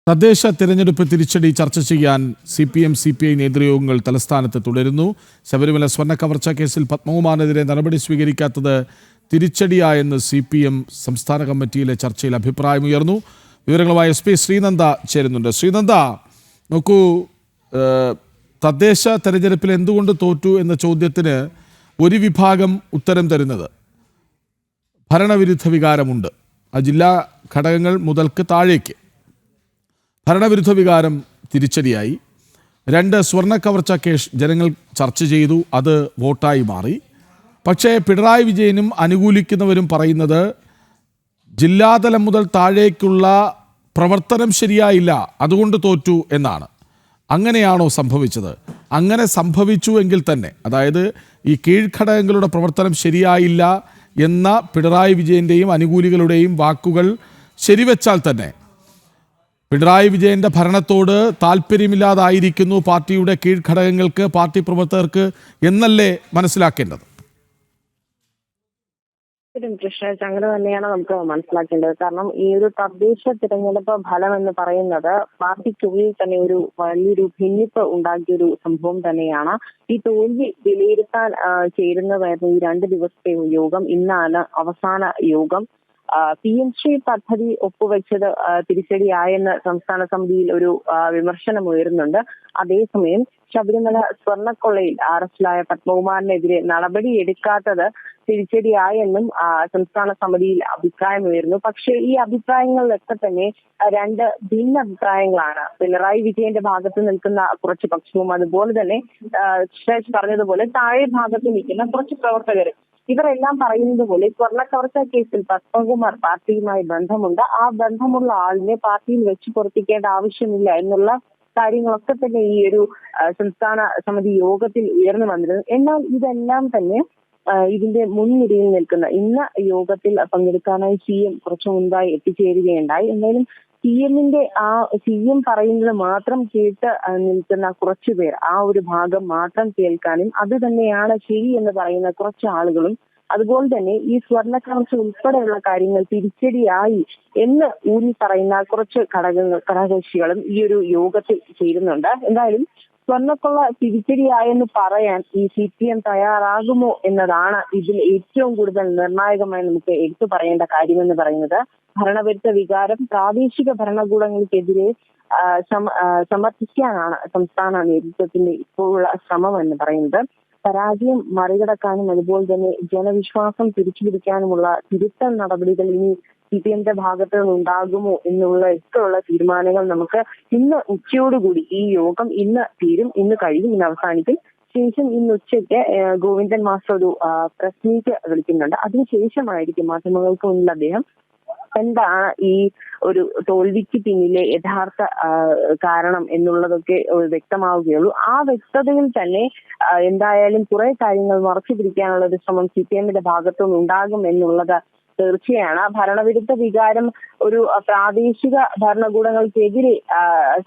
തദ്ദേശ തിരഞ്ഞെടുപ്പ് തിരിച്ചടി ചർച്ച ചെയ്യാൻ CPM CPI നേതൃയോഗങ്ങൾ തലസ്ഥാനത്ത് തുടരുന്നു. ശബരിമല സ്വർണ്ണ കവർച്ച കേസിൽ പത്മകുമാറിനെതിരെ നടപടി സ്വീകരിക്കാത്തത് തിരിച്ചടിയായെന്ന് CPM സംസ്ഥാന കമ്മിറ്റിയിലെ ചർച്ചയിൽ അഭിപ്രായമുയർന്നു. വിവരങ്ങളുമായി SP ശ്രീനന്ദ ചേരുന്നുണ്ട്. ശ്രീനന്ദ, നോക്കൂ, തദ്ദേശ തെരഞ്ഞെടുപ്പിൽ എന്തുകൊണ്ട് തോറ്റു എന്ന ചോദ്യത്തിന് ഒരു വിഭാഗം ഉത്തരം തരുന്നത് ഭരണവിരുദ്ധ വികാരമുണ്ട്. ആ ജില്ലാ ഘടകങ്ങൾ മുതൽക്ക് താഴേക്ക് ഭരണവിരുദ്ധ വികാരം തിരിച്ചടിയായി. 2 സ്വർണ്ണ കവർച്ച കേസ് ജനങ്ങൾ ചർച്ച ചെയ്തു, അത് വോട്ടായി മാറി. പക്ഷേ പിണറായി വിജയനും അനുകൂലിക്കുന്നവരും പറയുന്നത് ജില്ലാതലം മുതൽ താഴേക്കുള്ള പ്രവർത്തനം ശരിയായില്ല, അതുകൊണ്ട് തോറ്റു എന്നാണ്. അങ്ങനെയാണോ സംഭവിച്ചത്? അങ്ങനെ സംഭവിച്ചു എങ്കിൽ തന്നെ, അതായത് ഈ കീഴ്ഘടകങ്ങളുടെ പ്രവർത്തനം ശരിയായില്ല എന്ന പിണറായി വിജയൻ്റെയും അനുകൂലികളുടെയും വാക്കുകൾ ശരിവെച്ചാൽ തന്നെ പിണറായി വിജയന്റെ ഭരണത്തോട് താല്പര്യമില്ലാതായിരിക്കുന്നു പാർട്ടിയുടെ കീഴ്ഘടകങ്ങൾക്ക്, പാർട്ടി പ്രവർത്തകർക്ക് എന്നല്ലേ മനസ്സിലാക്കേണ്ടത്? കൃഷ്ണേഷ്, അങ്ങനെ തന്നെയാണ് നമുക്ക് മനസ്സിലാക്കേണ്ടത്. കാരണം ഈ ഒരു തദ്ദേശ തിരഞ്ഞെടുപ്പ് ഫലം എന്ന് പറയുന്നത് പാർട്ടിക്കുള്ളിൽ തന്നെ ഒരു വലിയൊരു ഭിന്നിപ്പ് ഉണ്ടാക്കിയ ഒരു സംഭവം തന്നെയാണ്. ഈ തോൽവി വിലയിരുത്താൻ ചേരുന്നതായിരുന്നു ഈ 2 ദിവസത്തെ യോഗം. ഇന്നാണ് അവസാന യോഗം. PMC പദ്ധതി ഒപ്പുവെച്ചത് തിരിച്ചടിയായെന്ന് സംസ്ഥാന സമിതിയിൽ ഒരു വിമർശനം ഉയരുന്നുണ്ട്. അതേസമയം ശബരിമല സ്വർണ്ണക്കൊള്ളയിൽ അറസ്റ്റിലായ പത്മകുമാറിനെതിരെ നടപടി എടുക്കാത്തത് തിരിച്ചടിയായെന്നും സംസ്ഥാന സമിതിയിൽ അഭിപ്രായം ഉയർന്നു. പക്ഷേ ഈ അഭിപ്രായങ്ങളിലൊക്കെ തന്നെ 2 ഭിന്ന അഭിപ്രായങ്ങളാണ്. പിണറായി വിജയന്റെ ഭാഗത്ത് നിൽക്കുന്ന കുറച്ച് പക്ഷവും അതുപോലെ തന്നെ ശേഷ് പറഞ്ഞതുപോലെ താഴെ ഭാഗത്ത് നിൽക്കുന്ന കുറച്ച് പ്രവർത്തകരും, ഇവരെല്ലാം പറയുന്നത് പോലെ സ്വർണ്ണ കവർച്ച കേസിൽ പത്മകുമാർ പാർട്ടിയുമായി ബന്ധമുണ്ട്, ആ ബന്ധമുള്ള ആളിനെ പാർട്ടിയിൽ വെച്ച് പൊറപ്പിക്കേണ്ട ആവശ്യമില്ല എന്നുള്ള കാര്യങ്ങളൊക്കെ തന്നെ ഈ ഒരു സംസ്ഥാന സമിതി യോഗത്തിൽ ഉയർന്നു വന്നിരുന്നു. എന്നാൽ ഇതെല്ലാം തന്നെ ഇതിന്റെ മുൻനിരയിൽ നിൽക്കുന്ന ഇന്ന് യോഗത്തിൽ പങ്കെടുക്കാനായി CM കുറച്ചു മുൻപായി എത്തിച്ചേരുകയുണ്ടായി. എന്നാലും CM പറയുന്നത് മാത്രം കേട്ട് നിൽക്കുന്ന കുറച്ചു പേർ, ആ ഒരു ഭാഗം മാത്രം കേൾക്കാനും അത് തന്നെയാണ് ശരി എന്ന് പറയുന്ന കുറച്ച് ആളുകളും, അതുപോലെ തന്നെ ഈ സ്വർണ്ണ കവർച്ച ഉൾപ്പെടെയുള്ള കാര്യങ്ങൾ തിരിച്ചടിയായി എന്ന് ഊന്നി പറയുന്ന കുറച്ച് ഘടകകക്ഷികളും ഈ ഒരു യോഗത്തിൽ ചേരുന്നുണ്ട്. എന്തായാലും സ്വർണ്ണക്കൊള്ള തിരിച്ചടിയായെന്ന് പറയാൻ ഈ CPM തയ്യാറാകുമോ എന്നതാണ് ഇതിൽ ഏറ്റവും കൂടുതൽ നിർണായകമായി നമുക്ക് എടുത്തു പറയേണ്ട കാര്യമെന്ന് പറയുന്നത്. ഭരണവിരുദ്ധ വികാരം പ്രാദേശിക ഭരണകൂടങ്ങൾക്കെതിരെ സമർത്ഥിക്കാനാണ് സംസ്ഥാന നേതൃത്വത്തിന്റെ ഇപ്പോഴുള്ള ശ്രമം എന്ന് പറയുന്നത്. പരാജയം മറികടക്കാനും അതുപോലെ തന്നെ ജനവിശ്വാസം തിരിച്ചുപിടിക്കാനുമുള്ള തിരുത്തൽ നടപടികൾ ഇനി CPMന്റെ ഭാഗത്ത് നിന്നുണ്ടാകുമോ എന്നുള്ള ഇഷ്ടമുള്ള തീരുമാനങ്ങൾ നമുക്ക് ഇന്ന് ഉച്ചയോടുകൂടി, ഈ യോഗം ഇന്ന് തീരും, ഇന്ന് കഴിയും, ഇന്ന് അവസാനിക്കും. ശേഷം ഇന്ന് ഉച്ചയ്ക്ക് ഗോവിന്ദൻ മാസ്റ്റർ ഒരു പ്രസ് മീറ്റ് വിളിക്കുന്നുണ്ട്. അതിനുശേഷമായിരിക്കും മാധ്യമങ്ങൾക്ക് മുന്നിൽ അദ്ദേഹം എന്താണ് ഈ ഒരു തോൽവിക്ക് പിന്നിലെ യഥാർത്ഥ കാരണം എന്നുള്ളതൊക്കെ വ്യക്തമാവുകയുള്ളൂ. ആ വ്യക്തതയിൽ തന്നെ എന്തായാലും കുറെ കാര്യങ്ങൾ മറച്ചു പിടിക്കാനുള്ള ഒരു ശ്രമം CPMന്റെ ഭാഗത്തുനിന്ന് ഉണ്ടാകും എന്നുള്ളത് തീർച്ചയാണ്. ഭരണവിരുദ്ധ വികാരം ഒരു പ്രാദേശിക ഭരണകൂടങ്ങൾക്കെതിരെ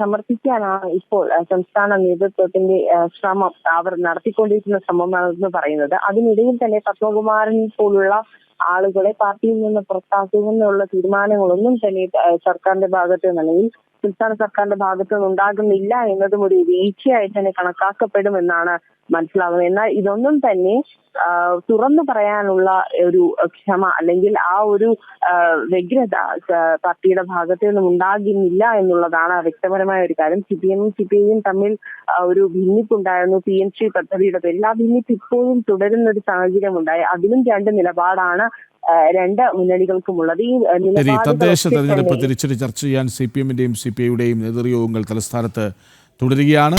സമർത്ഥിക്കാനാണ് ഇപ്പോൾ സംസ്ഥാന നേതൃത്വത്തിന്റെ ശ്രമം, അവർ നടത്തിക്കൊണ്ടിരിക്കുന്ന ശ്രമമാണെന്ന് പറയുന്നത്. അതിനിടയിൽ തന്നെ പത്മകുമാരൻ പോലുള്ള ആളുകളെ പാർട്ടിയിൽ നിന്ന് പുറത്താക്കുമെന്നുള്ള തീരുമാനങ്ങളൊന്നും തന്നെ സർക്കാരിന്റെ ഭാഗത്ത് നിന്ന് അല്ലെങ്കിൽ സംസ്ഥാന സർക്കാരിന്റെ ഭാഗത്ത് നിന്ന് ഉണ്ടാകുന്നില്ല എന്നതും ഒരു വീഴ്ചയായി തന്നെ കണക്കാക്കപ്പെടുമെന്നാണ് മനസ്സിലാകുന്നത്. എന്നാൽ ഇതൊന്നും തന്നെ തുറന്നു പറയാനുള്ള ഒരു ക്ഷമ അല്ലെങ്കിൽ ആ ഒരു വ്യഗ്രത പാർട്ടിയുടെ ഭാഗത്ത് നിന്നും ഉണ്ടാകുന്നില്ല എന്നുള്ളതാണ് വ്യക്തപരമായ ഒരു കാര്യം. CPMഉം CPIയും തമ്മിൽ ഒരു ഭിന്നിപ്പുണ്ടായിരുന്നു PMC പദ്ധതിയുടെ പേരിൽ. ആ ഭിന്നിപ്പ് ഇപ്പോഴും തുടരുന്ന ഒരു സാഹചര്യം ഉണ്ടായി. അതിലും 2 നിലപാടാണ് 2 മുന്നണികൾക്കുമുള്ളത്. ഈ തദ്ദേശ തെരഞ്ഞെടുപ്പ് തിരിച്ചടി ചർച്ച ചെയ്യാൻ CPMന്റെയും CPIയുടെയും നേതൃയോഗങ്ങൾ തലസ്ഥാനത്ത് തുടരുകയാണ്.